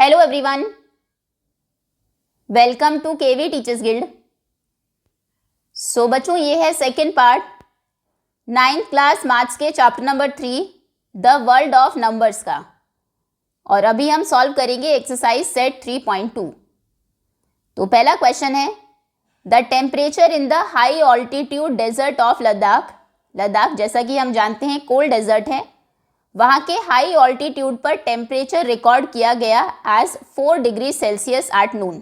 Hello everyone, welcome to KV teachers guild. So बच्चों, ये है second part 9th class maths के chapter number 3 the world of numbers का। और अभी हम सॉल्व करेंगे एक्सरसाइज सेट 3.2। तो पहला क्वेश्चन है, the temperature in the high altitude desert of Ladakh. Ladakh जैसा कि हम जानते हैं कोल्ड डेजर्ट है, वहाँ के हाई ऑल्टीट्यूड पर टेम्परेचर रिकॉर्ड किया गया as 4 degree Celsius at noon.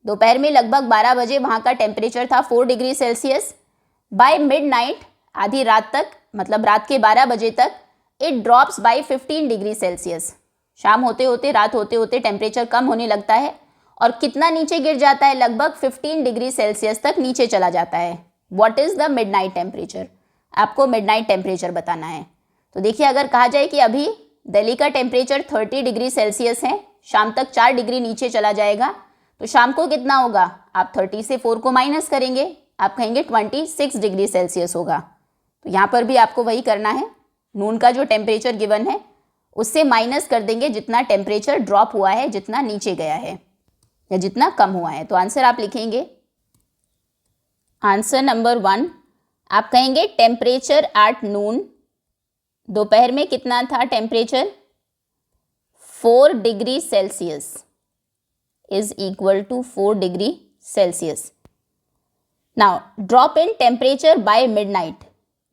दोपहर में लगभग 12 बजे वहाँ का टेम्परेचर था 4 डिग्री सेल्सियस। बाय मिडनाइट, आधी रात तक, मतलब रात के 12 बजे तक, it drops by 15 degree Celsius. शाम होते होते, रात होते होते टेम्परेचर कम होने लगता है और कितना नीचे गिर जाता है, लगभग 15 डिग्री सेल्सियस तक नीचे चला जाता है। What is the midnight temperature? आपको मिडनाइट टेम्परेचर बताना है। तो देखिए, अगर कहा जाए कि अभी दिल्ली का टेम्परेचर 30 डिग्री सेल्सियस है, शाम तक 4 डिग्री नीचे चला जाएगा, तो शाम को कितना होगा? आप 30 से 4 को माइनस करेंगे, आप कहेंगे 26 डिग्री सेल्सियस होगा। तो यहाँ पर भी आपको वही करना है, नून का जो टेम्परेचर गिवन है उससे माइनस कर देंगे जितना टेम्परेचर ड्रॉप हुआ है, जितना नीचे गया है या जितना कम हुआ है। तो आंसर आप लिखेंगे, आंसर नंबर 1 आप कहेंगे टेम्परेचर एट नून, दोपहर में कितना था temperature? 4 degree Celsius is equal to 4 degree Celsius. Now drop in temperature by midnight.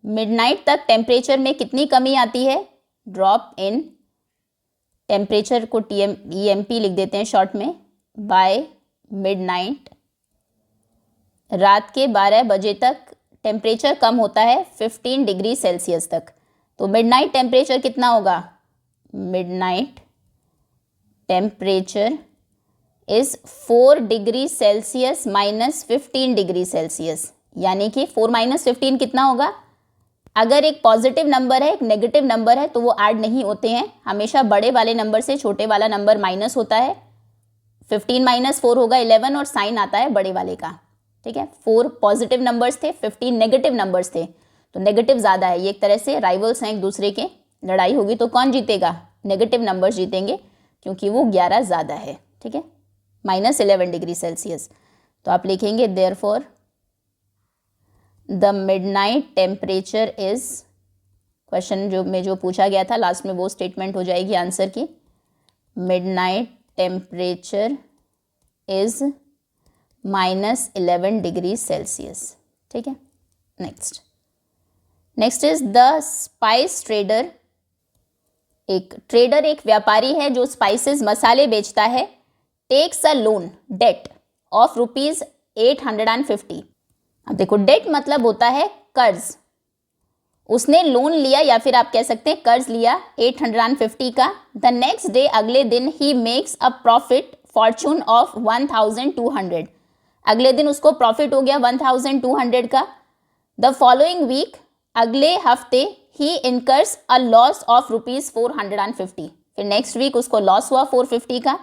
Midnight तक टेम्परेचर में कितनी कमी आती है? ड्रॉप इन टेम्परेचर को EMP लिख देते हैं शॉर्ट में, बाय मिडनाइट, रात के 12 बजे तक टेम्परेचर कम होता है 15 डिग्री सेल्सियस तक। तो मिडनाइट टेम्परेचर कितना होगा? Midnight temperature is 4 degree Celsius minus 15 degree Celsius, यानी कि 4 माइनस 15 कितना होगा? अगर एक पॉजिटिव नंबर है, एक नेगेटिव नंबर है, तो वो ऐड नहीं होते हैं। हमेशा बड़े वाले नंबर से छोटे वाला नंबर माइनस होता है। 15 माइनस 4 होगा 11 और साइन आता है बड़े वाले का। ठीक है, 4 पॉजिटिव नंबर्स थे, 15 नेगेटिव नंबर्स थे, तो नेगेटिव ज़्यादा है। ये एक तरह से राइवल्स हैं एक दूसरे के, लड़ाई होगी तो कौन जीतेगा? नेगेटिव नंबर्स जीतेंगे, क्योंकि वो 11 ज़्यादा है। ठीक है, माइनस 11 डिग्री सेल्सियस। तो आप लिखेंगे therefore the midnight temperature is, question जो पूछा गया था लास्ट में वो स्टेटमेंट हो जाएगी आंसर की। Midnight temperature is minus 11 degree Celsius. ठीक है, next is the spice trader. एक ट्रेडर, एक व्यापारी है जो स्पाइसेस मसाले बेचता है, takes a loan debt of ₹850। अब देखो, डेट मतलब होता है कर्ज। उसने लोन लिया या फिर आप कह सकते हैं कर्ज लिया 850 का। द नेक्स्ट डे, अगले दिन, he makes a profit Fortune of 1200। अगले दिन उसको प्रॉफिट हो गया 1200 का। द फॉलोइंग वीक, अगले हफ्ते, ही इनकर्स अ लॉस ऑफ ₹450। फिर नेक्स्ट वीक उसको लॉस हुआ 450 का।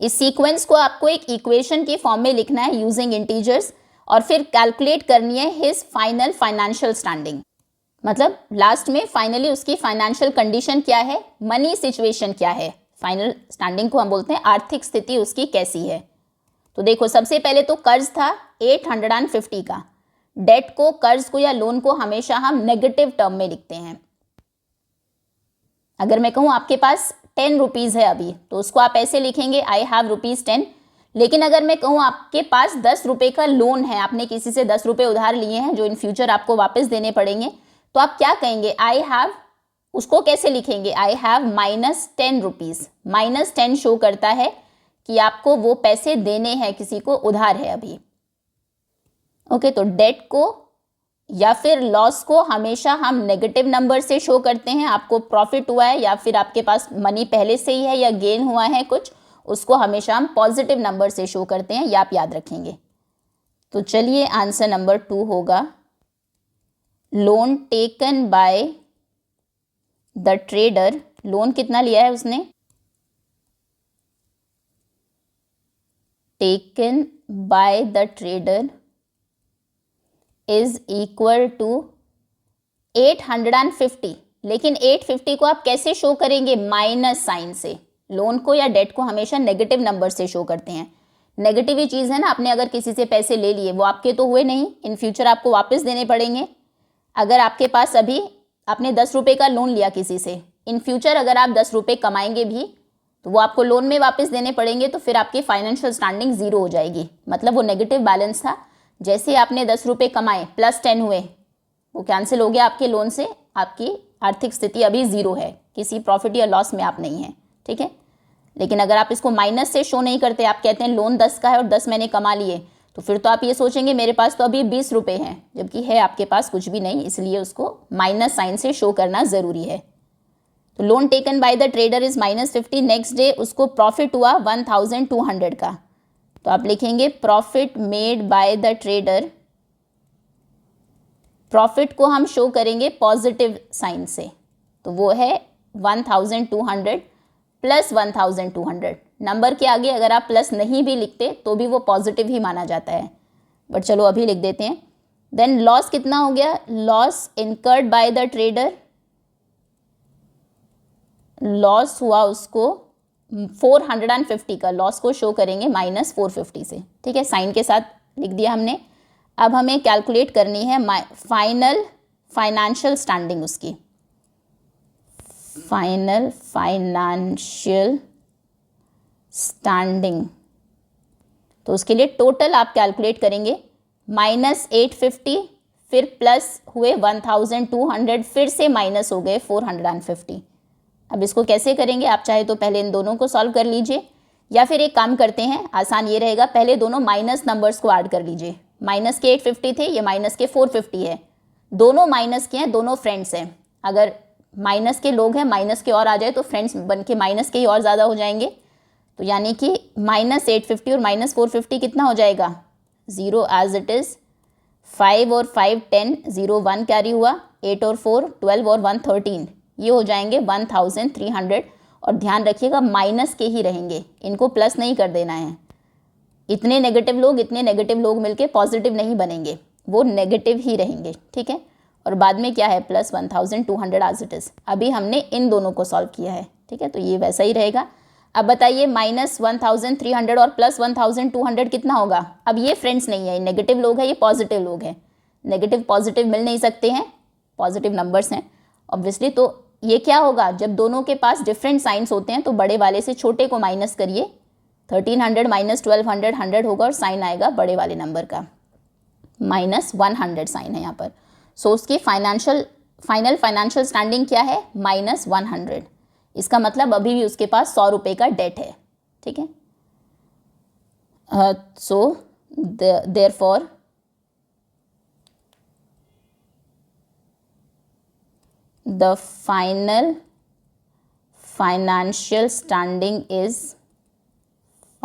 इस सीक्वेंस को आपको एक इक्वेशन के फॉर्म में लिखना है यूजिंग इंटीजर्स, और फिर कैलकुलेट करनी है हिज फाइनल फाइनेंशियल स्टैंडिंग। मतलब लास्ट में फाइनली उसकी फाइनेंशियल कंडीशन क्या है, मनी सिचुएशन क्या है। फाइनल स्टैंडिंग को हम बोलते हैं आर्थिक स्थिति उसकी कैसी है। तो देखो, सबसे पहले तो कर्ज था 850 का। डेट को, कर्ज को या लोन को हमेशा हम नेगेटिव टर्म में लिखते हैं। अगर मैं कहूँ आपके पास 10 रुपीज़ है अभी, तो उसको आप ऐसे लिखेंगे, आई हैव ₹10। लेकिन अगर मैं कहूँ आपके पास 10 रुपये का लोन है, आपने किसी से 10 रुपये उधार लिए हैं जो इन फ्यूचर आपको वापस देने पड़ेंगे, तो आप क्या कहेंगे? आई हैव, उसको कैसे लिखेंगे? I have -10 rupees. -10 शो करता है कि आपको वो पैसे देने हैं, किसी को उधार है अभी। ओके, तो डेट को या फिर लॉस को हमेशा हम नेगेटिव नंबर से शो करते हैं। आपको प्रॉफिट हुआ है या फिर आपके पास मनी पहले से ही है या गेन हुआ है कुछ, उसको हमेशा हम पॉजिटिव नंबर से शो करते हैं, ये आप याद रखेंगे। तो चलिए, आंसर नंबर 2 होगा, loan taken by the trader. Loan कितना लिया है उसने? Taken by the trader is equal to 850। लेकिन 850 को आप कैसे शो करेंगे? माइनस साइन से। लोन को या डेट को हमेशा नेगेटिव नंबर से शो करते हैं। नेगेटिव ही चीज़ है ना, आपने अगर किसी से पैसे ले लिए वो आपके तो हुए नहीं, इन फ्यूचर आपको वापस देने पड़ेंगे। अगर आपके पास अभी आपने 10 रुपये का लोन लिया किसी से, इन फ्यूचर अगर आप 10 रुपये कमाएंगे भी तो वो आपको लोन में वापस देने पड़ेंगे, तो फिर आपकी फाइनेंशियल स्टैंडिंग ज़ीरो हो जाएगी, मतलब वो नेगेटिव बैलेंस था। जैसे आपने 10 रुपये कमाए +10 हुए, वो कैंसिल हो गया आपके लोन से, आपकी आर्थिक स्थिति अभी ज़ीरो है, किसी प्रॉफिट या लॉस में आप नहीं हैं, ठीक है। लेकिन अगर आप इसको माइनस से शो नहीं करते, आप कहते हैं लोन 10 का है और 10 मैंने कमा लिए, तो फिर तो आप ये सोचेंगे मेरे पास तो अभी 20 रुपये हैं, जबकि है आपके पास कुछ भी नहीं, इसलिए उसको माइनस साइन से शो करना ज़रूरी है। तो loan taken by the trader is -50, next day उसको प्रॉफिट हुआ 1200 का, तो आप लिखेंगे profit made by the trader. Profit को हम शो करेंगे पॉजिटिव साइन से, तो वो है 1200 प्लस 1200। नंबर के आगे अगर आप प्लस नहीं भी लिखते तो भी वो पॉजिटिव ही माना जाता है, बट चलो अभी लिख देते हैं। देन लॉस कितना हो गया, loss incurred by the trader, loss हुआ उसको 450 का, लॉस को शो करेंगे -450 से, ठीक है, साइन के साथ लिख दिया हमने। अब हमें कैलकुलेट करनी है फाइनल फाइनेंशियल स्टैंडिंग, उसकी फाइनल फाइनेंशियल स्टैंडिंग। तो उसके लिए टोटल आप कैलकुलेट करेंगे -850, फिर प्लस हुए 1200, फिर से माइनस हो गए 450। अब इसको कैसे करेंगे, आप चाहे तो पहले इन दोनों को सॉल्व कर लीजिए, या फिर एक काम करते हैं, आसान ये रहेगा, पहले दोनों माइनस नंबर्स को ऐड कर लीजिए। माइनस के 850 थे, ये माइनस के 450 है, दोनों माइनस के हैं, दोनों फ्रेंड्स हैं। अगर माइनस के लोग हैं, माइनस के और आ जाए तो फ्रेंड्स बन के माइनस के ही और ज़्यादा हो जाएंगे, तो यानी कि -850 और -450 कितना हो जाएगा, 0 एज इट इज़। 5 और 5 10, 0 1 कैरी हुआ, 8 और 4 12 और 1 13, ये हो जाएंगे 1300। और ध्यान रखिएगा माइनस के ही रहेंगे, इनको प्लस नहीं कर देना है। इतने नेगेटिव लोग मिलके पॉजिटिव नहीं बनेंगे, वो नेगेटिव ही रहेंगे, ठीक है। और बाद में क्या है, प्लस 1200 एज इट इज़। अभी हमने इन दोनों को सॉल्व किया है, ठीक है, तो ये वैसा ही रहेगा। अब बताइए -1300 और प्लस 1200 कितना होगा। अब ये फ्रेंड्स नहीं है, ये नेगेटिव लोग हैं, ये पॉजिटिव लोग हैं, नेगेटिव पॉजिटिव मिल नहीं सकते हैं, पॉजिटिव नंबर्स हैं ऑब्वियसली। तो ये क्या होगा, जब दोनों के पास डिफरेंट साइंस होते हैं तो बड़े वाले से छोटे को माइनस करिए, 1300 -1200 100 होगा और साइन आएगा बड़े वाले नंबर का, -100 साइन है यहाँ पर। सो उसकी फाइनल फाइनेंशियल स्टैंडिंग क्या है, -100। इसका मतलब अभी भी उसके पास 100 रुपये का डेट है, ठीक है। So therefore the final financial standing is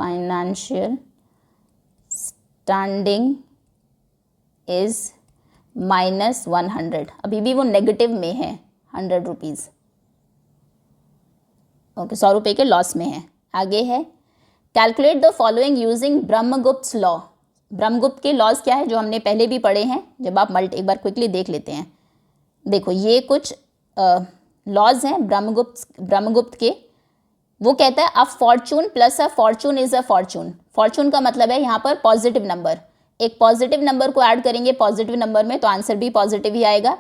-100। अभी भी वो नेगेटिव में है 100 रुपीज़, ओके, 100 रुपये के लॉस में है। आगे है calculate the following using Brahmagupta law. Brahmagupta के लॉज क्या है जो हमने पहले भी पढ़े हैं, जब आप एक बार क्विकली देख लेते हैं। देखो ये कुछ लॉज हैं ब्रह्मगुप्त के। वो कहता है a fortune plus a fortune is a fortune. Fortune का मतलब है यहाँ पर पॉजिटिव नंबर, एक पॉजिटिव नंबर को ऐड करेंगे पॉजिटिव नंबर में तो आंसर भी पॉजिटिव ही आएगा।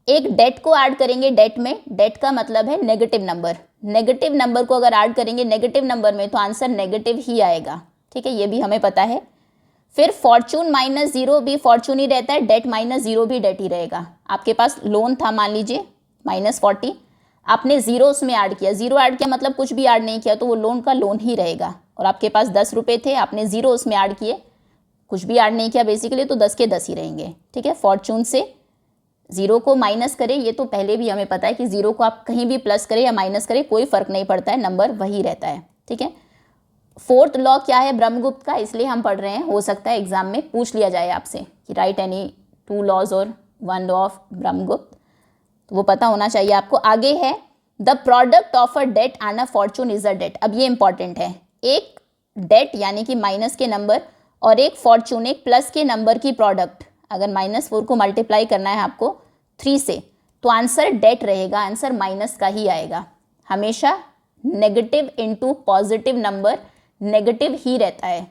एक डेट को ऐड करेंगे डेट में, डेट का मतलब है नेगेटिव नंबर, नेगेटिव नंबर को अगर ऐड करेंगे नेगेटिव नंबर में तो आंसर नेगेटिव ही आएगा, ठीक है, ये भी हमें पता है। फिर फॉर्चून -0 भी फॉर्चून ही रहता है, डेट -0 भी डेट ही रहेगा। आपके पास लोन था मान लीजिए -40, आपने 0 उसमें ऐड किया, 0 ऐड किया मतलब कुछ भी ऐड नहीं किया तो वो लोन का लोन ही रहेगा। और आपके पास 10 रुपये थे, आपने 0 उसमें ऐड किए, कुछ भी ऐड नहीं किया बेसिकली, तो 10 के 10 ही रहेंगे, ठीक है। फॉर्चून से 0 को माइनस करें, ये तो पहले भी हमें पता है कि 0 को आप कहीं भी प्लस करें या माइनस करें कोई फर्क नहीं पड़ता है, नंबर वही रहता है, ठीक है। फोर्थ लॉ क्या है ब्रह्मगुप्त का, इसलिए हम पढ़ रहे हैं, हो सकता है एग्जाम में पूछ लिया जाए आपसे कि राइट एनी 2 लॉज और 1 लॉ ऑफ ब्रह्मगुप्त, तो वो पता होना चाहिए आपको। आगे है the product of a debt and a fortune is a debt. अब ये इंपॉर्टेंट है, एक डेट यानी कि माइनस के नंबर और एक फॉर्चून एक प्लस के नंबर की प्रोडक्ट, अगर -4 को मल्टीप्लाई करना है आपको 3 से तो आंसर डेट रहेगा, आंसर माइनस का ही आएगा, हमेशा negative into positive number negative ही रहता है,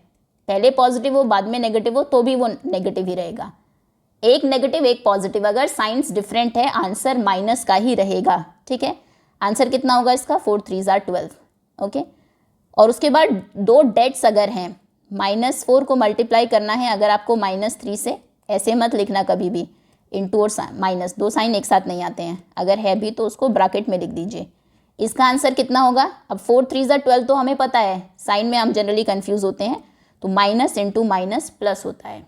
पहले पॉजिटिव हो बाद में नेगेटिव हो तो भी वो नेगेटिव ही रहेगा। एक नेगेटिव एक पॉजिटिव, अगर साइंस डिफरेंट है आंसर माइनस का ही रहेगा, ठीक है। आंसर कितना होगा इसका, 4 3 12, ओके। और उसके बाद दो डेट्स अगर हैं, -4 को मल्टीप्लाई करना है अगर आपको -3 से, ऐसे मत लिखना कभी भी इंटू और माइनस, दो साइन एक साथ नहीं आते हैं, अगर है भी तो उसको ब्रैकेट में लिख दीजिए। इसका आंसर कितना होगा, अब 4 3 12 तो हमें पता है, साइन में हम जनरली कंफ्यूज होते हैं, तो माइनस इंटू माइनस प्लस होता है।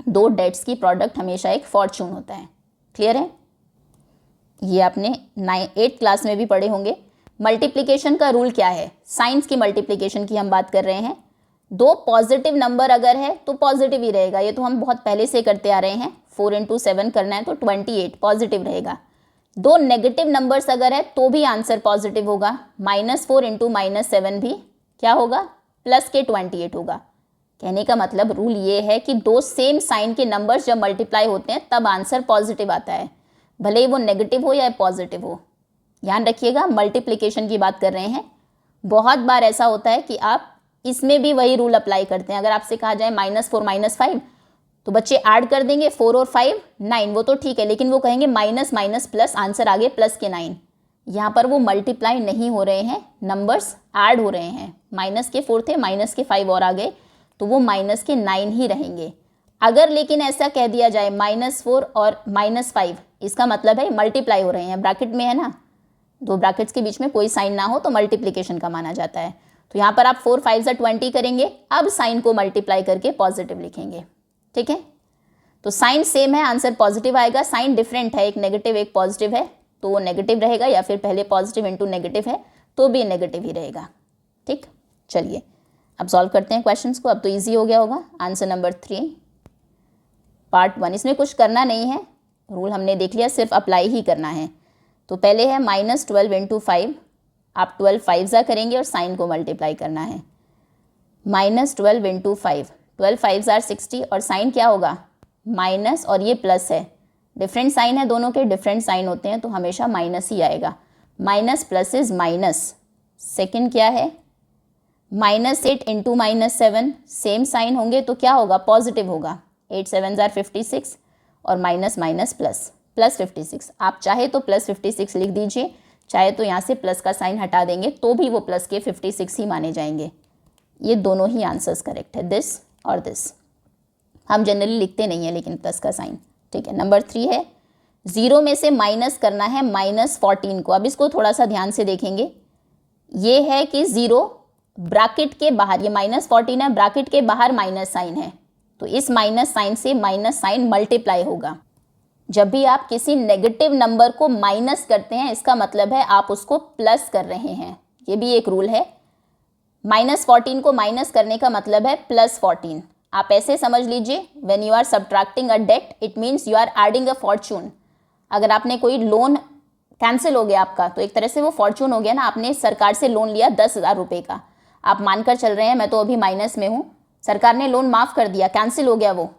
दो डेट्स की प्रोडक्ट हमेशा एक फॉर्चून होता है। क्लियर है, ये आपने 8th क्लास में भी पढ़े होंगे। मल्टीप्लिकेशन का रूल क्या है, साइंस की मल्टीप्लिकेशन की हम बात कर रहे हैं। दो पॉजिटिव नंबर अगर है तो पॉजिटिव ही रहेगा, ये तो हम बहुत पहले से करते आ रहे हैं। 4 × 7 करना है तो 28 पॉजिटिव रहेगा। दो नेगेटिव नंबर्स अगर है तो भी आंसर पॉजिटिव होगा। -4 × -7 भी क्या होगा, प्लस के 28 होगा। कहने का मतलब रूल ये है कि दो सेम साइन के नंबर्स जब मल्टीप्लाई होते हैं तब आंसर पॉजिटिव आता है, भले ही वो नेगेटिव हो या पॉजिटिव हो। ध्यान रखिएगा, मल्टीप्लिकेशन की बात कर रहे हैं। बहुत बार ऐसा होता है कि आप इसमें भी वही रूल अप्लाई करते हैं। अगर आपसे कहा जाए -4 -5 तो बच्चे ऐड कर देंगे 4 और 5 9, वो तो ठीक है, लेकिन वो कहेंगे माइनस माइनस प्लस, आंसर आगे प्लस के 9। यहाँ पर वो मल्टीप्लाई नहीं हो रहे हैं, नंबर्स ऐड हो रहे हैं। माइनस के 4 थे, माइनस के 5 और आ गए तो वो माइनस के 9 ही रहेंगे। अगर लेकिन ऐसा कह दिया जाए -4 और -5, इसका मतलब है मल्टीप्लाई हो रहे हैं, ब्रैकेट में है ना, दो ब्रैकेट्स के बीच में कोई साइन ना हो तो मल्टीप्लिकेशन का माना जाता है। तो यहाँ पर आप 4 5 20 करेंगे, अब साइन को मल्टीप्लाई करके पॉजिटिव लिखेंगे, ठीक है। तो साइन सेम है, आंसर पॉजिटिव आएगा। साइन डिफरेंट है, एक नेगेटिव एक पॉजिटिव है तो वो नेगेटिव रहेगा, या फिर पहले पॉजिटिव इंटू नेगेटिव है तो भी नेगेटिव ही रहेगा, ठीक। चलिए अब सॉल्व करते हैं क्वेश्चंस को। अब तो इजी हो गया होगा। आंसर नंबर 3 पार्ट 1, इसमें कुछ करना नहीं है, रूल हमने देख लिया, सिर्फ अप्लाई ही करना है। तो पहले है -12 × 5, आप 12 5 करेंगे और साइन को मल्टीप्लाई करना है। -12 × 5, 12 5 60 और साइन क्या होगा, माइनस, और ये प्लस है, डिफरेंट साइन है, दोनों के डिफरेंट साइन होते हैं तो हमेशा माइनस ही आएगा। Minus plus is minus. Second क्या है, -8 × -7, सेम साइन होंगे तो क्या होगा, पॉजिटिव होगा। 8 7 56 और माइनस माइनस प्लस, प्लस 56। आप चाहे तो प्लस 56 लिख दीजिए, चाहे तो यहाँ से प्लस का साइन हटा देंगे तो भी वो प्लस के 56 ही माने जाएंगे। ये दोनों ही आंसर्स करेक्ट है, दिस और दिस। हम जनरली लिखते नहीं है लेकिन प्लस का साइन, ठीक है। नंबर 3 है, 0 में से माइनस करना है -14 को। अब इसको थोड़ा सा ध्यान से देखेंगे। ये है कि 0 ब्रैकेट के बाहर, ये -14 है, ब्रैकेट के बाहर माइनस साइन है, तो इस माइनस साइन से माइनस साइन मल्टीप्लाई होगा। जब भी आप किसी नेगेटिव नंबर को माइनस करते हैं इसका मतलब है आप उसको प्लस कर रहे हैं, ये भी एक रूल है। -14 को माइनस करने का मतलब है +14। आप ऐसे समझ लीजिए, when you are subtracting a debt it means you are adding a fortune. अगर आपने कोई लोन कैंसिल हो गया आपका तो एक तरह से वो फॉर्चून हो गया ना, आपने सरकार से लोन लिया 10,000 रुपये का, आप मानकर चल रहे हैं मैं तो अभी माइनस में हूँ, सरकार ने लोन माफ़ कर दिया, कैंसिल हो गया, वो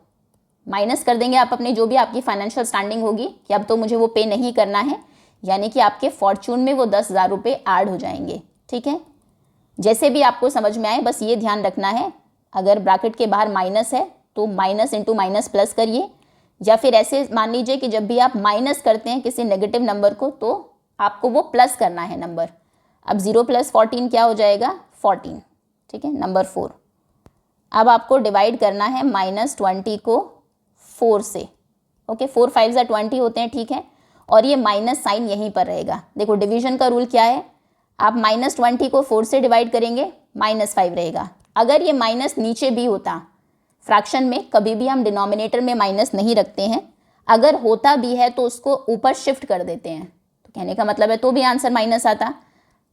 माइनस कर देंगे आप अपनी जो भी आपकी फाइनेंशियल स्टैंडिंग होगी कि अब तो मुझे वो पे नहीं करना है, यानी कि आपके फॉर्चून में वो 10,000 रुपये ऐड हो जाएंगे, ठीक है। जैसे भी आपको समझ में आए बस ये ध्यान रखना है, अगर ब्रैकेट के बाहर माइनस है तो माइनस इंटू माइनस प्लस करिए, या फिर ऐसे मान लीजिए कि जब भी आप माइनस करते हैं किसी नेगेटिव नंबर को तो आपको वो प्लस करना है नंबर। अब 0 + 14 क्या हो जाएगा, 14, ठीक है। नंबर 4, अब आपको डिवाइड करना है -20 को 4 से, ओके। 4 5 20 होते हैं, ठीक है, और ये माइनस साइन यहीं पर रहेगा। देखो डिवीजन का रूल क्या है, आप -20 को 4 से डिवाइड करेंगे -5 रहेगा। अगर ये माइनस नीचे भी होता, फ्रैक्शन में कभी भी हम डिनोमिनेटर में माइनस नहीं रखते हैं, अगर होता भी है तो उसको ऊपर शिफ्ट कर देते हैं, तो कहने का मतलब है तो भी आंसर माइनस आता।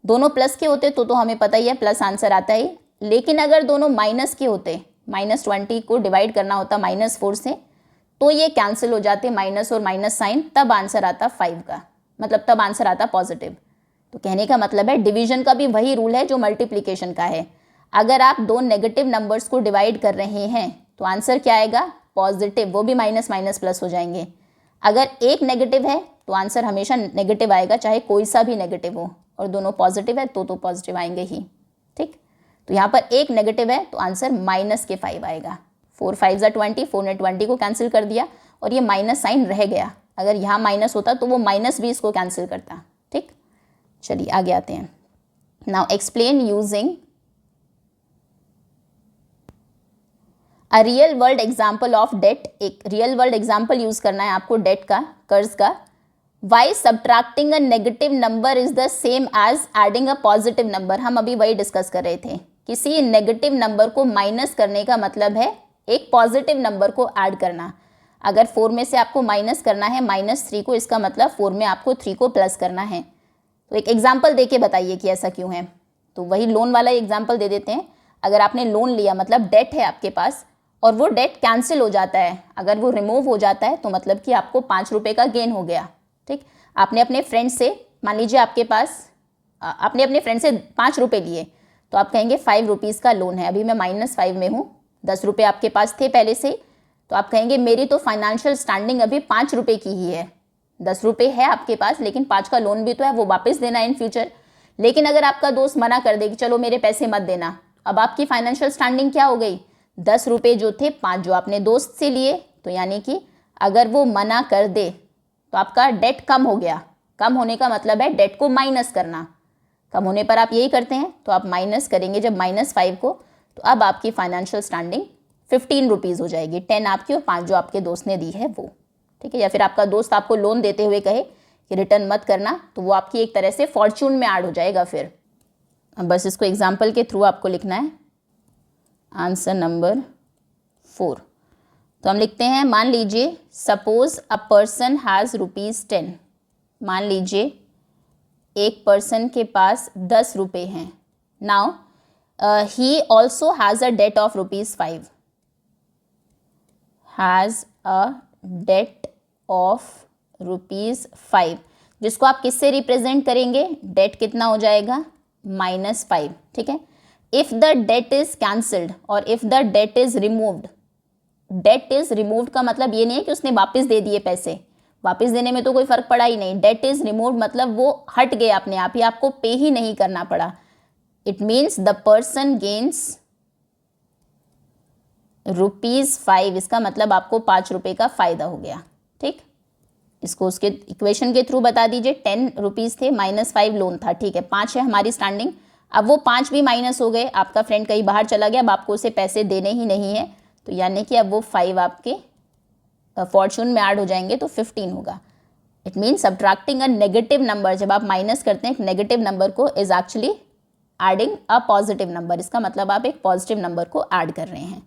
दोनों प्लस के होते तो हमें पता ही है प्लस आंसर आता ही, लेकिन अगर दोनों माइनस के होते, -20 को डिवाइड करना होता -4 से, तो ये कैंसिल हो जाते माइनस और माइनस साइन, तब आंसर आता 5 का, मतलब तब आंसर आता पॉजिटिव। तो कहने का मतलब है डिवीजन का भी वही रूल है जो मल्टीप्लिकेशन का है। अगर आप दो नेगेटिव नंबर्स को डिवाइड कर रहे हैं तो आंसर क्या आएगा, पॉजिटिव, वो भी माइनस माइनस प्लस हो जाएंगे। अगर एक नेगेटिव है तो आंसर हमेशा नेगेटिव आएगा, चाहे कोई सा भी नेगेटिव हो, और दोनों पॉजिटिव है तो पॉजिटिव आएंगे ही, ठीक। तो यहाँ पर एक नेगेटिव है तो आंसर माइनस के 5 आएगा। 4 5 ज़ा 20, 4 ने 20 को कैंसिल कर दिया और ये माइनस साइन रह गया। अगर यहाँ माइनस होता तो वो माइनस भी इसको कैंसिल करता, ठीक। चलिए आगे आते हैं। Now explain using a real world example of debt. एक रियल वर्ल्ड एग्जाम्पल यूज करना है आपको डेट का, कर्ज का। Why subtracting a negative number is the same as adding a positive number. हम अभी वही डिस्कस कर रहे थे, किसी नेगेटिव नंबर को माइनस करने का मतलब है एक पॉजिटिव नंबर को ऐड करना। अगर 4 में से आपको माइनस करना है -3 को, इसका मतलब 4 में आपको 3 को प्लस करना है। तो एक एग्जाम्पल दे के बताइए कि ऐसा क्यों है। तो वही लोन वाला एग्जाम्पल दे देते हैं। अगर आपने लोन लिया, मतलब डेट है आपके पास, और वो डेट कैंसिल हो जाता है, अगर वो रिमूव हो जाता है तो मतलब कि आपको 5 रुपये का गेन हो गया, ठीक। आपने अपने फ्रेंड से, मान लीजिए आपके पास, आपने अपने फ्रेंड से 5 रुपये लिए, तो आप कहेंगे 5 रुपीज़ का लोन है। अभी मैं -5 में हूँ, 10 रुपये आपके पास थे पहले से, तो आप कहेंगे मेरी तो फाइनेंशियल स्टैंडिंग अभी 5 रुपये की ही है। 10 रुपये है आपके पास, लेकिन 5 का लोन भी तो है, वो वापस देना है इन फ्यूचर। लेकिन अगर आपका दोस्त मना कर दे कि चलो मेरे पैसे मत देना, अब आपकी फाइनेंशियल स्टैंडिंग क्या हो गई? 10 रुपये जो थे 5 जो आपने दोस्त से लिए, तो यानी कि अगर वो मना कर दे तो आपका डेट कम हो गया। कम होने का मतलब है डेट को माइनस करना। कम होने पर आप यही करते हैं, तो आप माइनस करेंगे जब -5 को, तो अब आपकी फाइनेंशियल स्टैंडिंग 15 रुपीज़ हो जाएगी। 10 आपकी और 5 जो आपके दोस्त ने दी है वो, ठीक है। या फिर आपका दोस्त आपको लोन देते हुए कहे कि रिटर्न मत करना, तो वो आपकी एक तरह से फॉर्च्यून में ऐड हो जाएगा फिर। अब बस इसको एग्जाम्पल के थ्रू आपको लिखना है। आंसर नंबर 4, तो हम लिखते हैं, मान लीजिए सपोज अ पर्सन हैज़ ₹10। मान लीजिए एक पर्सन के पास 10 रुपये हैं। Now he also has a debt of ₹5। Has a debt of ₹5, जिसको आप किससे रिप्रेजेंट करेंगे? डेट कितना हो जाएगा? -5, ठीक है। If the debt is cancelled और if the debt is removed, debt is removed का मतलब ये नहीं है कि उसने वापस दे दिए पैसे, वापस देने में तो कोई फर्क पड़ा ही नहीं। डेट इज रिमूव्ड मतलब वो हट गए अपने आप ही, आपको पे ही नहीं करना पड़ा। It means the person gains ₹5, इसका मतलब आपको 5 रुपये का फ़ायदा हो गया, ठीक। इसको उसके इक्वेशन के थ्रू बता दीजिए। 10 रुपीज़ थे, -5 लोन था, ठीक है। 5 है हमारी स्टैंडिंग, अब वो 5 भी माइनस हो गए। आपका फ्रेंड कहीं बाहर चला गया, अब आपको उसे पैसे देने ही नहीं है, तो यानी कि अब वो 5 आपके फॉर्चून में ऐड हो जाएंगे, तो 15 होगा। It means subtracting a negative number, जब आप माइनस करते हैं एक नेगेटिव नंबर को, is actually adding a positive number. इसका मतलब आप एक पॉजिटिव नंबर को ऐड कर रहे हैं।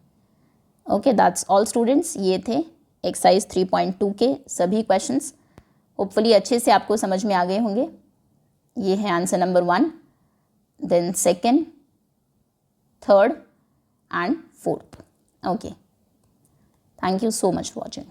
Okay, that's all students. ये थे एक्सरसाइज 3.2 के सभी क्वेश्चंस। होपफुली अच्छे से आपको समझ में आ गए होंगे। ये है answer number 1, then second, third and fourth. Okay, thank you so much for watching.